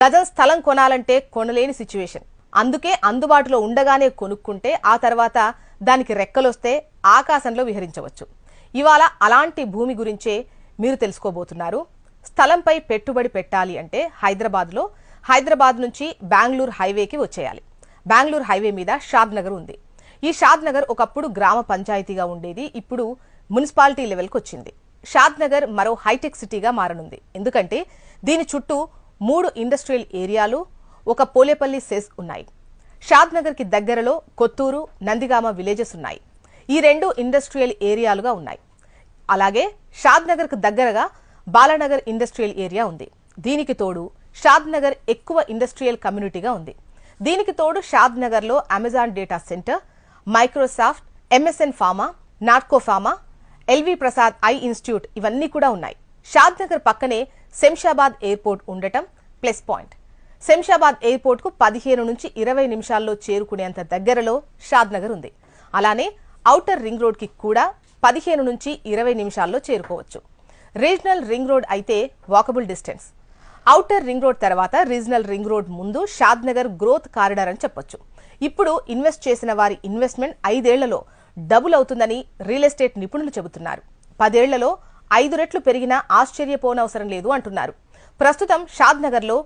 గజం స్థలం కొనాలంటే కొనలేని సిచ్యువేషన్. అందుకే అందుబాటులో ఉండగానే కొనుక్కుంటే ఆ తర్వాత దానికి రెక్కలొస్తే ఆకాశంలో విహరించవచ్చు. ఇవాళ అలాంటి భూమి గురించే మీరు తెలుసుకోబోతున్నారు. స్థలంపై పెట్టుబడి పెట్టాలి అంటే హైదరాబాద్ నుంచి బెంగళూరు హైవేకి వచ్చేయాలి. బెంగళూరు హైవే మీద షాద్ నగర్ ఉంది. ఈ షాద్ నగర్ ఒకప్పుడు గ్రామ పంచాయతీగా ఉండేది. ఇప్పుడు మున్సిపాలిటీ లెవెల్కి వచ్చింది. షాద్ నగర్ మరో హైటెక్ సిటీగా మారనుంది. ఎందుకంటే దీని చుట్టూ 3 ఇండస్ట్రియల్ ఏరియాలు, ఒక పోలేపల్లి సెస్ ఉన్నాయి. షాద్ నగర్కి దగ్గరలో కొత్తూరు, నందిగామ విలేజెస్ ఉన్నాయి. ఈ 2 ఇండస్ట్రియల్ ఏరియాలుగా ఉన్నాయి. అలాగే షాద్ నగర్కు దగ్గరగా బాలానగర్ ఇండస్ట్రియల్ ఏరియా ఉంది. దీనికి తోడు షాద్ నగర్ ఎక్కువ ఇండస్ట్రియల్ కమ్యూనిటీగా ఉంది. దీనికి తోడు షాద్ నగర్లో Amazon data centre, Microsoft, MSN pharma, Natco pharma, L V Prasad eye institute ఇవన్నీ కూడా ఉన్నాయి. షాద్ నగర్ పక్కనే శంషాబాద్ ఎయిర్పోర్ట్ ఉండటం ప్లస్ పాయింట్. శంషాబాద్ ఎయిర్పోర్ట్ కు 15 నుంచి 20 నిమిషాల్లో చేరుకునేంత దగ్గరలో షాద్ నగర్ ఉంది. అలానే ఔటర్ రింగ్ రోడ్ కి కూడా 15 నుంచి 20 నిమిషాల్లో చేరుకోవచ్చు. రీజనల్ రింగ్ రోడ్ అయితే walkable distance. Outer ring road తర్వాత రీజనల్ రింగ్ రోడ్ ముందు షాద్ నగర్ గ్రోత్ కారిడార్ అని చెప్పొచ్చు. ఇప్పుడు ఇన్వెస్ట్ చేసిన వారి ఇన్వెస్ట్మెంట్ 5 ఏళ్లలో డబుల్ అవుతుందని రియల్ ఎస్టేట్ నిపుణులు చెబుతున్నారు. 10 ఏళ్లలో 5 రెట్లు పెరిగినా ఆశ్చర్యపోనవసరం లేదు అంటున్నారు. ప్రస్తుతం షాద్ నగర్లో